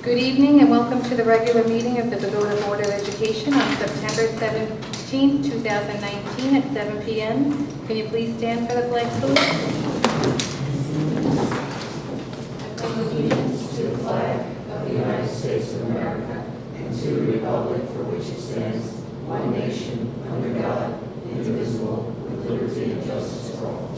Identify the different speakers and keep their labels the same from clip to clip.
Speaker 1: Good evening and welcome to the regular meeting of the Bogota Board of Education on September 17, 2019 at 7 p.m. Can you please stand for the flag salute?
Speaker 2: I pledge allegiance to the flag of the United States of America and to the republic for which it stands, one nation, under God, indivisible, with liberty and justice for all.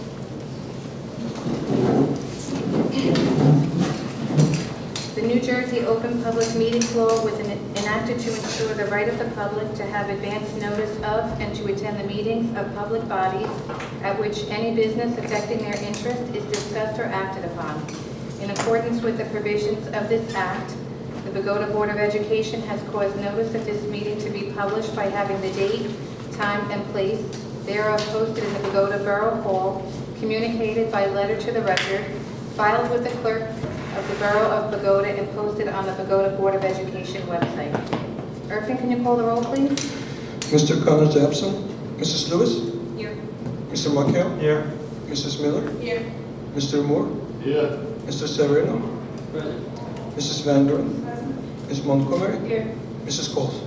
Speaker 1: The New Jersey Open Public Meetings Law was enacted to ensure the right of the public to have advance notice of and to attend the meetings of public bodies at which any business affecting their interest is discussed or acted upon. In accordance with the provisions of this Act, the Bogota Board of Education has caused notice of this meeting to be published by having the date, time, and place thereof posted in the Bogota Borough Hall, communicated by letter to the record, filed with the clerk of the Borough of Bogota, and posted on the Bogota Board of Education website. Irving, can you call the roll, please?
Speaker 3: Mr. Connors absent. Mrs. Lewis?
Speaker 1: Here.
Speaker 3: Mr. Markel?
Speaker 4: Here.
Speaker 3: Mrs. Miller?
Speaker 1: Here.
Speaker 3: Mr. Moore?
Speaker 4: Here.
Speaker 3: Mr. Severino?
Speaker 4: Present.
Speaker 3: Mrs. Van Duren? Ms. Montgomery?
Speaker 1: Here.
Speaker 3: Mrs. Coles?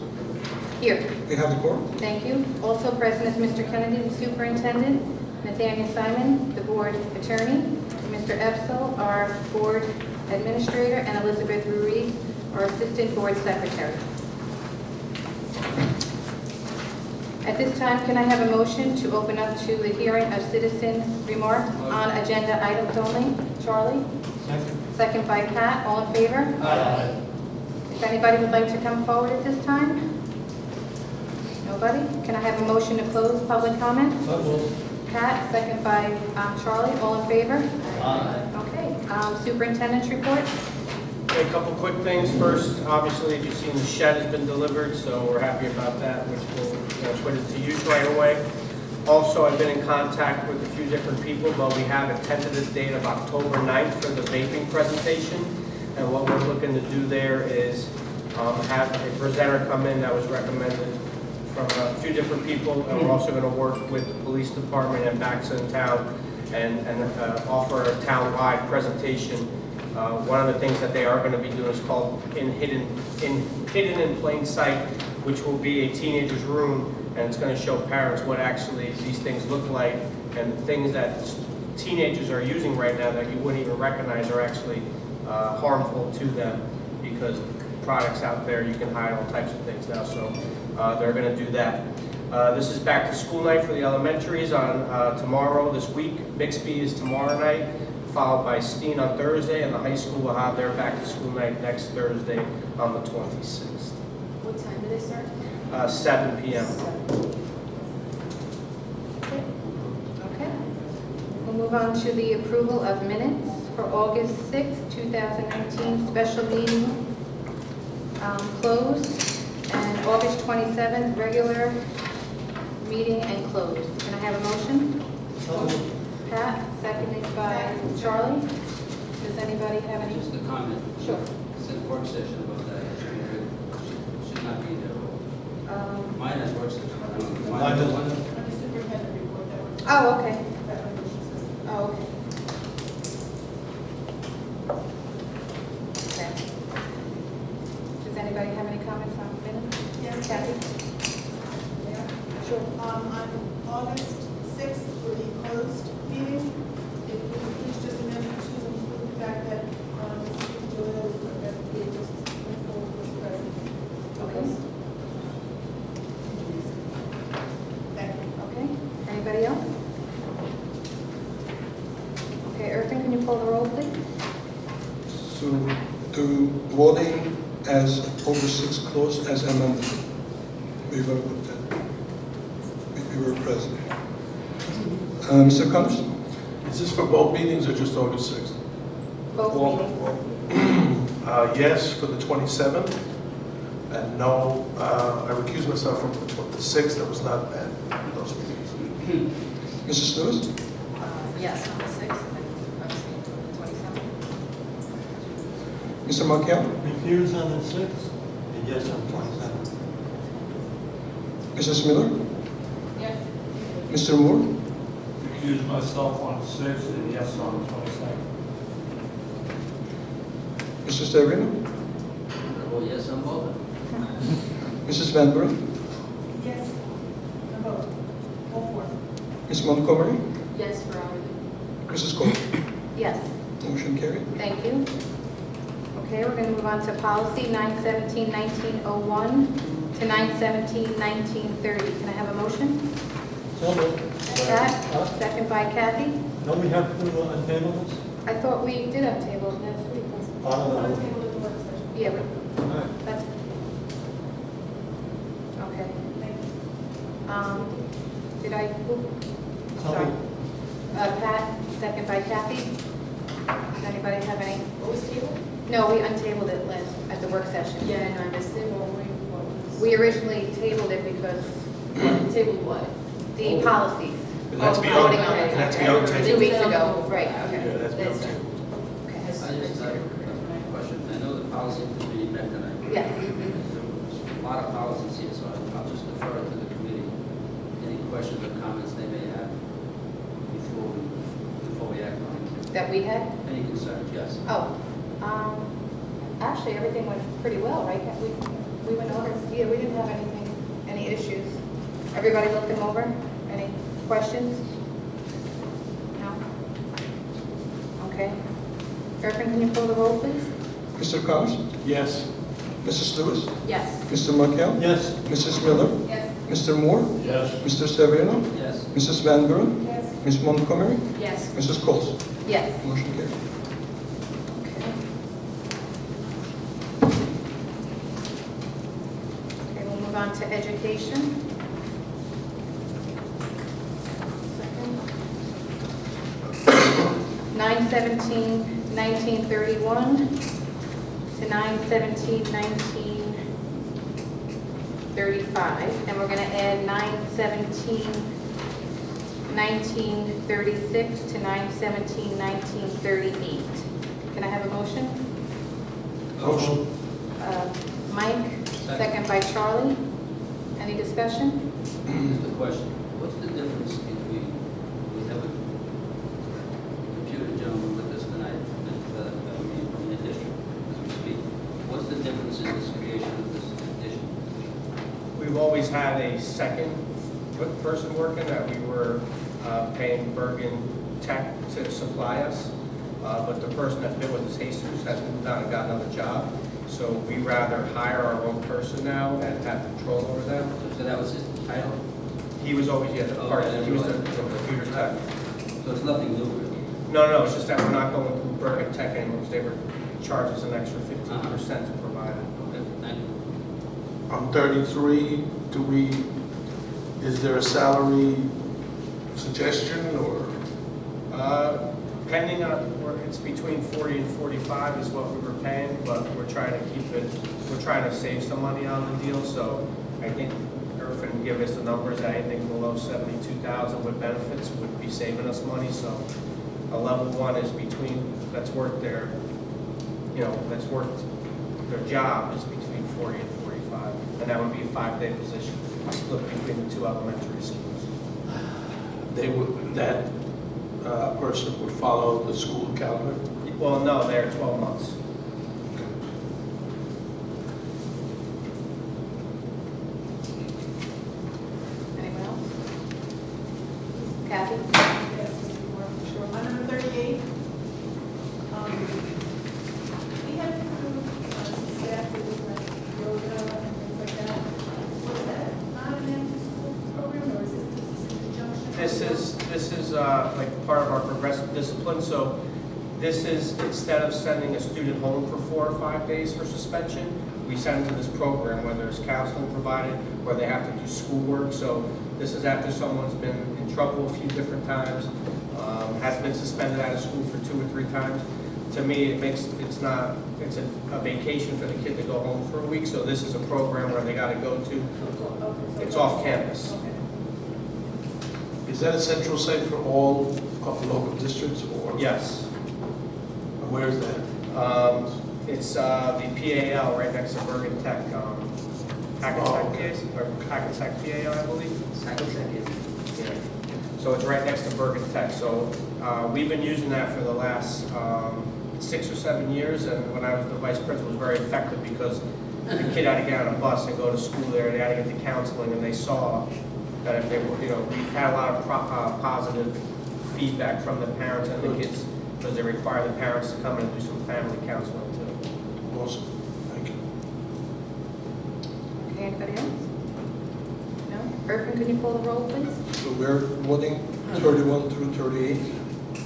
Speaker 1: Here.
Speaker 3: We have the quorum.
Speaker 1: Thank you. Also present is Mr. Kennedy, the superintendent, Nathaniel Simon, the board attorney, Mr. Epsel, our board administrator, and Elizabeth Ruiz, our assistant board secretary. At this time, can I have a motion to open up to the hearing of citizen remarks on agenda items only? Charlie?
Speaker 4: Second.
Speaker 1: Second by Pat. All in favor?
Speaker 4: Aye.
Speaker 1: If anybody would like to come forward at this time? Nobody? Can I have a motion to close public comment? Pat, second by Charlie. All in favor?
Speaker 4: Aye.
Speaker 1: Okay. Superintendent's report?
Speaker 5: Okay, a couple quick things. First, obviously, as you've seen, the shed has been delivered, so we're happy about that, which will put it to use right away. Also, I've been in contact with a few different people, but we have a tentative date of October 9th for the vaping presentation. And what we're looking to do there is have a presenter come in that was recommended from a few different people, and we're also going to work with the police department and Baxa in town and offer a town-wide presentation. One of the things that they are going to be doing is called Hidden in Plain Sight, which will be a teenager's room, and it's going to show parents what actually these things look like and things that teenagers are using right now that you wouldn't even recognize are actually harmful to them, because products out there, you can hide all types of things now, so they're going to do that. This is back to school night for the elementaries on tomorrow, this week. Bixby is tomorrow night, followed by Steen on Thursday, and the high school will have their back to school night next Thursday on the 26th.
Speaker 1: What time do they start?
Speaker 5: 7 p.m.
Speaker 1: Okay. We'll move on to the approval of minutes for August 6th, 2019, special meeting closed, and August 27th, regular meeting and closed. Can I have a motion? Pat, seconded by Charlie. Does anybody have any?
Speaker 6: Just a comment.
Speaker 1: Sure.
Speaker 6: It's a work session about that. Should not be there. Mine has work session.
Speaker 4: Mine doesn't.
Speaker 1: Oh, okay. Oh, okay. Okay. Does anybody have any comments on minutes?
Speaker 7: Yes,
Speaker 1: Kathy?
Speaker 7: Yeah.
Speaker 1: Sure.
Speaker 7: On August 6th, for the closed meeting, if we could please just amend to include the fact that Mr. Joel was present.
Speaker 1: Okay.
Speaker 7: Thank you.
Speaker 1: Okay. Anybody else? Okay, Irving, can you pull the roll, please?
Speaker 3: So, to voting as August 6th closed as amended. We were with that. We were present. Mr. Connors?
Speaker 4: Is this for both meetings or just August 6th?
Speaker 1: Both meetings.
Speaker 4: Yes, for the 27th, and no, I recused myself from the 6th. I was not at those meetings.
Speaker 3: Mrs. Lewis?
Speaker 1: Yes, on the 6th, and abstain on the 27th.
Speaker 3: Mr. Markel?
Speaker 8: Refuse on the 6th and yes on 27th.
Speaker 3: Mrs. Miller?
Speaker 1: Yes.
Speaker 3: Mr. Moore?
Speaker 8: Recuse myself on the 6th and yes on the 22nd.
Speaker 3: Mr. Severino?
Speaker 6: vote yes on both.
Speaker 3: Mrs. Van Buren,
Speaker 7: Yes, a vote, all four.
Speaker 3: Ms. Montgomery,
Speaker 1: Yes, for all.
Speaker 3: Mrs. Cole.
Speaker 1: Yes.
Speaker 3: Motion carried.
Speaker 1: Thank you. Okay, we're going to move on to policy 917-1901 to 917-1930. Can I have a motion?
Speaker 8: So moved.
Speaker 1: Pat, second by Kathy.
Speaker 8: Don't we have to untable this?
Speaker 1: I thought we did have tabled last week.
Speaker 8: I don't
Speaker 7: On the
Speaker 8: know.
Speaker 7: table at the work session.
Speaker 1: Yeah, but
Speaker 8: All right.
Speaker 1: that's, okay.
Speaker 7: Thank you.
Speaker 1: Did I,
Speaker 8: So
Speaker 1: sorry.
Speaker 8: moved.
Speaker 1: Pat, second by Kathy. Does anybody have any?
Speaker 9: What was tabled?
Speaker 1: No, we untabled it last, at the work session.
Speaker 9: Yeah, no, I missed it, what was?
Speaker 1: We originally tabled it because
Speaker 9: Tabled what?
Speaker 1: the policies.
Speaker 4: And that's
Speaker 1: Oh,
Speaker 4: beyond,
Speaker 1: voting on it.
Speaker 4: that's
Speaker 1: Okay.
Speaker 4: beyond
Speaker 1: 2
Speaker 4: tabled.
Speaker 1: weeks ago, right,
Speaker 4: Yeah,
Speaker 1: okay.
Speaker 4: that's beyond
Speaker 9: That's-
Speaker 4: tabled.
Speaker 1: Okay.
Speaker 6: I just have a question. I know the policy committee met tonight.
Speaker 1: Yes.
Speaker 6: There's a lot of policies here, so I'll just defer it to the committee. Any questions or comments they may have before we act on it.
Speaker 1: That we had?
Speaker 6: Any concerns? Yes.
Speaker 1: Oh, actually, everything went pretty well, right? We went over, yeah, we didn't have any issues. Everybody looked them over? Any questions? No? Okay. Griffin, can you pull the roll, please?
Speaker 3: Mr. Connors,
Speaker 4: Yes.
Speaker 3: Mrs. Lewis,
Speaker 1: Yes.
Speaker 3: Mr. Markel,
Speaker 8: Yes.
Speaker 3: Mrs. Miller,
Speaker 1: Yes.
Speaker 3: Mr. Moore,
Speaker 4: Yes.
Speaker 3: Mr. Severino,
Speaker 6: Yes.
Speaker 3: Mrs. Van Buren,
Speaker 7: Yes,
Speaker 3: Ms. Montgomery,
Speaker 9: Yes.
Speaker 3: Mrs. Coles.
Speaker 1: Yes.
Speaker 3: Motion carried.
Speaker 1: Okay, we'll move on to education. 9/17/1931 to 9/17/1935, and we're going to add 9/17/1936 to 9/17/1938. Can I have a motion?
Speaker 3: Motion.
Speaker 1: Mike, second by Charlie. Any discussion?
Speaker 6: Just a question. What's the difference between, we have a computer gentleman with us tonight, that we in the district, as we speak. What's the difference in this creation of this addition?
Speaker 5: We've always had a second person working that we were paying Bergen Tech to supply us. But the person that's been with us, Jesus, has moved on and got another job. So we rather hire our own person now and have control over them.
Speaker 6: So that was his title?
Speaker 5: He was always, yeah, the
Speaker 6: Oh,
Speaker 5: part,
Speaker 6: I didn't
Speaker 5: he was the
Speaker 6: realize.
Speaker 5: computer tech.
Speaker 6: So it's nothing new, really?
Speaker 5: No, it's just that we're not going through Bergen Tech anymore, because they were charging us an extra 15% to provide it.
Speaker 6: Okay, thank you.
Speaker 4: On 33, is there a salary suggestion or?
Speaker 5: Depending on, it's between 40 and 45 is what we were paying, but we're trying to keep it, we're trying to save some money on the deal, so I think Irfan give us the numbers, that anything below 72,000 with benefits would be saving us money, so a level one is between, that's worth their, that's worth their job is between 40 and 45, and that would be a 5-day position, split between the 2 elementary schools.
Speaker 4: That person would follow the school calendar?
Speaker 5: Well, no, they're 12 months.
Speaker 1: Anyone else? Kathy?
Speaker 7: yes, Mr. Moore, for sure. On number 38, we had approved some staff that was like yoga and things like that. Was that not an after-school program, or is this in conjunction?
Speaker 5: This is like part of our progressive discipline, so this is, instead of sending a student home for 4 or 5 days for suspension, we send them to this program where there's counseling provided, where they have to do schoolwork, so this is after someone's been in trouble a few different times, has been suspended out of school for 2 or 3 times. To me, it's a vacation for the kid to go home for a week, so this is a program where they gotta go to, it's off campus.
Speaker 7: Okay.
Speaker 4: Is that a central site for all of the local districts or?
Speaker 5: Yes.
Speaker 4: Where is that?
Speaker 5: It's the PAL right next to Bergen Tech, Hackensack,
Speaker 4: okay.
Speaker 5: or Hackensack PAL, I believe.
Speaker 6: Hackensack is.
Speaker 5: Yeah. So it's right next to Bergen Tech. So we've been using that for the last 6 or 7 years, and when I was the vice principal, it was very effective because the kid had to get on a bus and go to school there, they had to get to counseling, and they saw that if they were, we've had a lot of positive feedback from the parents and the kids, because they require the parents to come in and do some family counseling too.
Speaker 4: Awesome, thank you.
Speaker 1: Okay, anybody else? No? Irvin, can you pull the roll, please?
Speaker 3: So we're voting 31 through 38.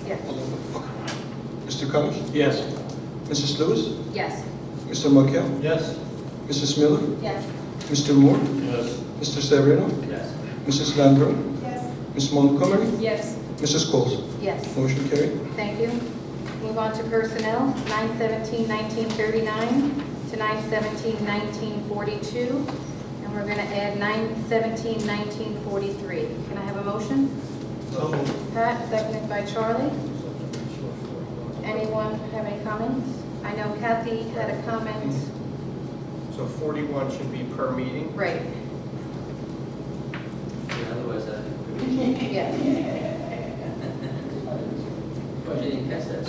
Speaker 1: Yes.
Speaker 3: All of them. Okay. Mr. Connors?
Speaker 4: Yes.
Speaker 3: Mrs. Lewis?
Speaker 1: Yes.
Speaker 3: Mr. Markel?
Speaker 8: Yes.
Speaker 3: Mrs. Miller?
Speaker 1: Yes.
Speaker 3: Mr. Moore?
Speaker 4: Yes.
Speaker 3: Mr. Severino?
Speaker 6: Yes.
Speaker 3: Mrs. Van Buren?
Speaker 7: Yes.
Speaker 3: Ms. Montgomery?
Speaker 9: Yes.
Speaker 3: Mrs. Coles?
Speaker 1: Yes.
Speaker 3: Motion carried.
Speaker 1: Thank you. Move on to personnel, 9/17/1939 to 9/17/1942. And we're going to add 9/17/1943. Can I have a motion?
Speaker 8: So moved.
Speaker 1: Pat, seconded by Charlie. Anyone have any comments? I know Kathy had a comment.
Speaker 5: So 41 should be per meeting.
Speaker 1: Right.
Speaker 6: Yeah, otherwise,
Speaker 1: Yes.
Speaker 6: I didn't catch that.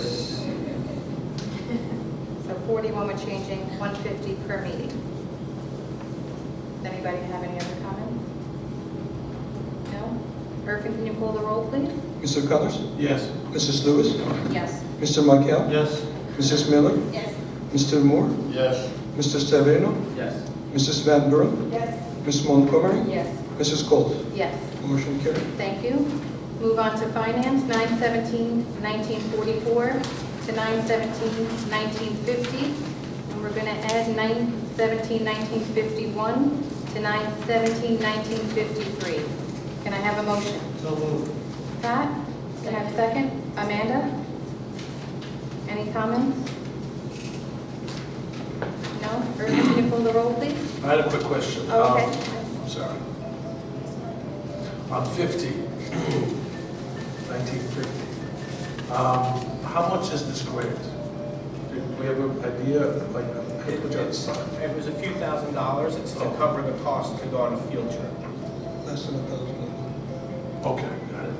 Speaker 1: So 41, we're changing 150 per meeting. Does anybody have any other comments? No? Irvin, can you pull the roll, please?
Speaker 3: Mr. Connors?
Speaker 4: Yes.
Speaker 3: Mrs. Lewis?
Speaker 1: Yes.
Speaker 3: Mr. Markel?
Speaker 8: Yes.
Speaker 3: Mrs. Miller?
Speaker 1: Yes.
Speaker 3: Mr. Moore?
Speaker 4: Yes.
Speaker 3: Mr. Severino?
Speaker 6: Yes.
Speaker 3: Mrs. Van Buren?
Speaker 7: Yes.
Speaker 3: Ms. Montgomery?
Speaker 1: Yes.
Speaker 3: Mrs. Coles?
Speaker 1: Yes.
Speaker 3: Motion carried.
Speaker 1: Thank you. Move on to finance, 9/17/1944 to 9/17/1950. And we're going to add 9/17/1951 to 9/17/1953. Can I have a motion?
Speaker 8: So moved.
Speaker 1: Pat, can I have a second? Amanda? Any comments? No? Irvin, can you pull the roll, please?
Speaker 4: I had a quick question.
Speaker 1: Oh, okay.
Speaker 4: I'm sorry. On 50, 1950, how much is this grant? Do we have an idea, like, how much on the side?
Speaker 5: It was a few $1,000s. It's to cover the cost to go on a field trip.
Speaker 3: Less than $1,000.
Speaker 4: Okay, got it.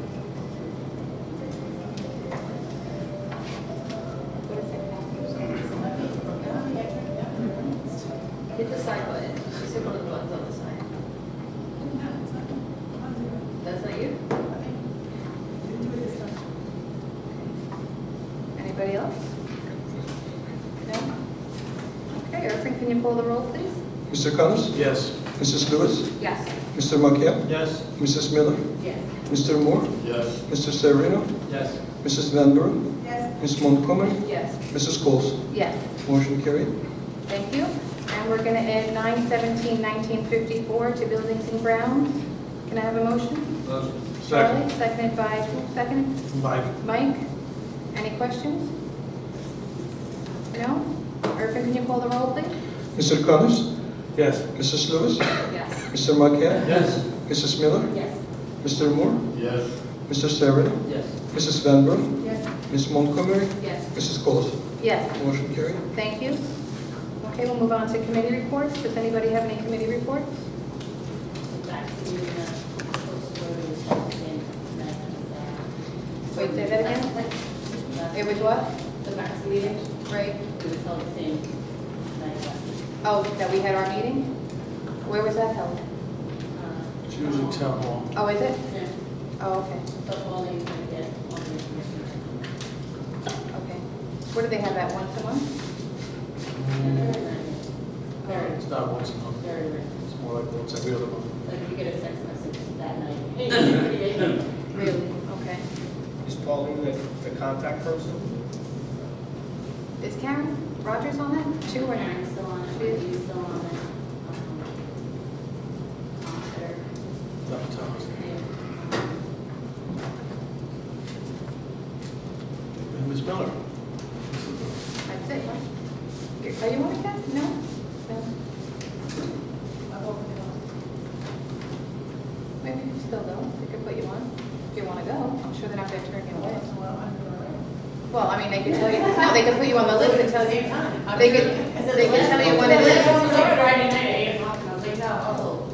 Speaker 9: Hit the side button. Just hit one of the buttons on the side. That's not you?
Speaker 1: Anybody else? No? Okay, Irvin, can you pull the roll, please?
Speaker 3: Mr. Connors?
Speaker 4: Yes.
Speaker 3: Mrs. Lewis?
Speaker 1: Yes.
Speaker 3: Mr. Markel?
Speaker 8: Yes.
Speaker 3: Mrs. Miller?
Speaker 9: Yes.
Speaker 3: Mr. Moore?
Speaker 4: Yes.
Speaker 3: Mr. Severino?
Speaker 6: Yes.
Speaker 3: Mrs. Van Buren?
Speaker 7: Yes.
Speaker 3: Ms. Montgomery?
Speaker 9: Yes.
Speaker 3: Mrs. Coles?
Speaker 1: Yes.
Speaker 3: Motion carried.
Speaker 1: Thank you. And we're going to add 9/17/1954 to buildings and grounds. Can I have a motion?
Speaker 6: Motion.
Speaker 1: Charlie, seconded by, second?
Speaker 4: Mike?
Speaker 1: Mike? Any questions? No? Irvin, can you pull the roll, please?
Speaker 3: Mr. Connors?
Speaker 4: Yes.
Speaker 3: Mrs. Lewis?
Speaker 9: Yes.
Speaker 3: Mr. Markel?
Speaker 8: Yes.
Speaker 3: Mrs. Miller?
Speaker 9: Yes.
Speaker 3: Mr. Moore?
Speaker 4: Yes.
Speaker 3: Mr. Severino?
Speaker 6: Yes.
Speaker 3: Mrs. Van Buren?
Speaker 7: Yes.
Speaker 3: Ms. Montgomery?
Speaker 9: Yes.
Speaker 3: Mrs. Coles?
Speaker 1: Yes.
Speaker 3: Motion carried.
Speaker 1: Thank you. Okay, we'll move on to committee reports. Does anybody have any committee reports? Wait, say that again? It was what?
Speaker 10: The next meeting,
Speaker 1: Right.
Speaker 10: it was held the same night last week.
Speaker 1: Oh, that we had our meeting? Where was that held?
Speaker 4: It's usually town hall.
Speaker 1: Oh, is it?
Speaker 10: Yeah,
Speaker 1: Oh, okay.
Speaker 10: so only going to get all the information.
Speaker 1: Okay. Where do they have that, once a month?
Speaker 10: Very,
Speaker 4: It's not once a month.
Speaker 10: very rare.
Speaker 4: It's more like once every other month.
Speaker 10: Like you get a text message that night, hey, it's 38.
Speaker 1: Really? Okay.
Speaker 5: Is Pauline the contact person?
Speaker 1: Is Karen Rogers on that too, or not?
Speaker 10: Karen's still on it,
Speaker 1: She is?
Speaker 10: Wendy's still on it. They're-
Speaker 4: Not Thomas. And Ms. Miller?
Speaker 1: That's it, huh? Are you on it, Kat? No? No? Maybe you still go. We could put you on. If you want to go, I'm sure they're not going to turn you away. Well, I mean, they could tell you, no, they could put you on the list and tell you. They could tell you when it is.
Speaker 10: Friday night at 8 o'clock, and I was like, no.
Speaker 1: Oh,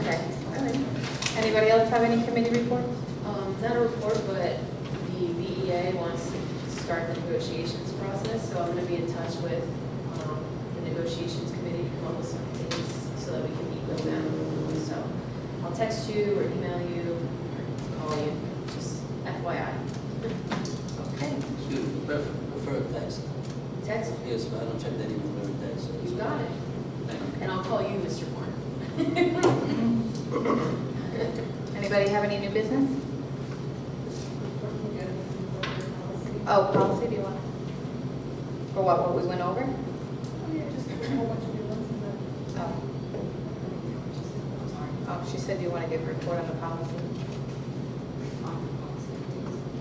Speaker 1: okay. All right. Anybody else have any committee reports?
Speaker 9: Not a report, but the BEA wants to start the negotiations process, so I'm gonna be in touch with the the negotiations committee to come up with some things so that we can meet with them. So I'll text you or email you or call you, just FYI.
Speaker 1: Okay.
Speaker 6: Excuse me, prefer text.
Speaker 9: Text,
Speaker 6: Yes, but I don't check that email every day, so.
Speaker 9: you got it.
Speaker 6: Thank you.
Speaker 9: And I'll call you, Mr. Warren.
Speaker 1: Anybody have any new business? Oh, policy, do you want? For what we went over?
Speaker 7: Oh, yeah, just a whole bunch of new ones and then.
Speaker 1: Oh. Oh, she said you want to give a report on the policy?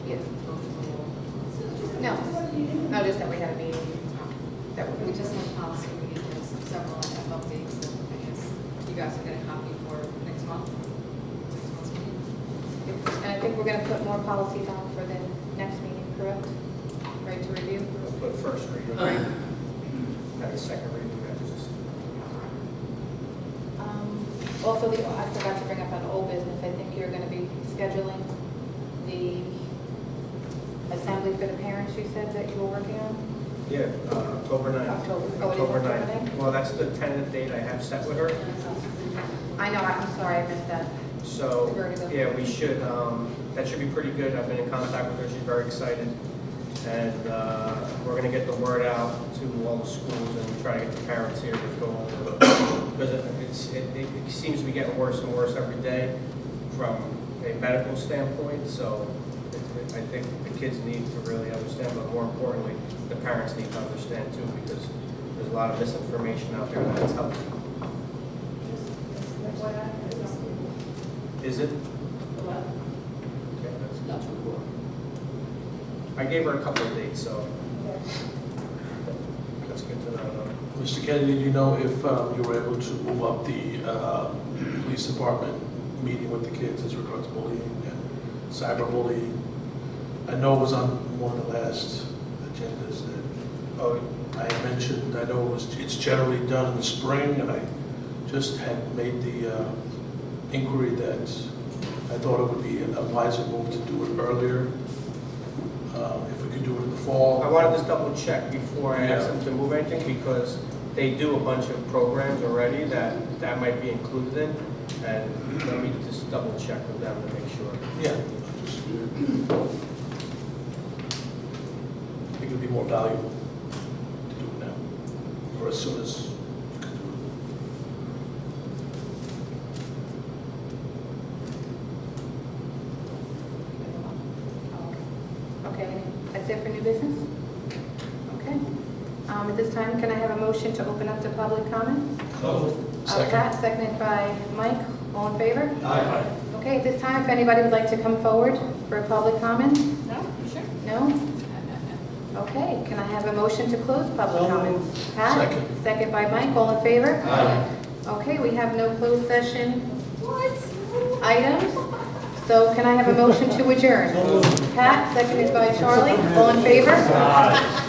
Speaker 1: Yeah. No, no, just that we had a meeting. That
Speaker 11: We just had a policy meeting, there's several updates that I guess you guys will get a copy for next month. Next month's meeting.
Speaker 1: And I think we're going to put more policies on for the next meeting, correct? Right to review?
Speaker 5: But first reading, right? Not the second reading, that's just.
Speaker 1: Also, I forgot to bring up on old business, I think you're going to be scheduling the assembly for the parents, you said that you were working on?
Speaker 5: Yeah, October 9th.
Speaker 1: October. Oh, it is
Speaker 5: October
Speaker 1: October
Speaker 5: 9th.
Speaker 1: 9th?
Speaker 5: Well, that's the tentative date I have set with her.
Speaker 1: I know, I'm sorry, I missed that.
Speaker 5: So,
Speaker 1: We've already done
Speaker 5: yeah,
Speaker 1: that.
Speaker 5: we should, that should be pretty good. I've been in contact with her, she's very excited. And we're gonna get the word out to all the schools and try to get the parents here to go over it. Because it seems to be getting worse and worse every day from a medical standpoint, so I think the kids need to really understand, but more importantly, the parents need to understand too, because there's a lot of misinformation out there that's helpful.
Speaker 7: Just FYI, it's not-
Speaker 5: Is it?
Speaker 9: What?
Speaker 5: Okay, that's-
Speaker 6: Not to report.
Speaker 5: I gave her a couple of dates, so
Speaker 7: Okay.
Speaker 5: that's good to know.
Speaker 4: Mr. Kennedy, do you know if you were able to move up the police department meeting with the kids as regards bullying and cyberbullying? I know it was on one of the last agendas that
Speaker 5: Oh,
Speaker 4: I had mentioned. I know it's generally done in the spring, and I just had made the inquiry that I thought it would be a wiser move to do it earlier, if we could do it in the fall.
Speaker 5: I wanted to double check before I asked
Speaker 4: Yeah.
Speaker 5: them to move anything, because they do a bunch of programs already that might be included in, and let me just double check with them to make sure.
Speaker 4: Yeah. Just, I think it would be more valuable to do it now, or as soon as you can do it.
Speaker 1: Okay, that's it for new business? Okay. At this time, can I have a motion to open up to public comments? Pat, seconded by Mike. All in favor?
Speaker 8: Aye.
Speaker 1: Okay, at this time, if anybody would like to come forward for a public comment?
Speaker 9: No, sure.
Speaker 1: No? Okay, can I have a motion to close public comments? Pat?
Speaker 4: Second.
Speaker 1: Second by Mike. All in favor?
Speaker 8: Aye.
Speaker 1: Okay, we have no closed session items. So can I have a motion to adjourn? Pat, seconded by Charlie. All in favor?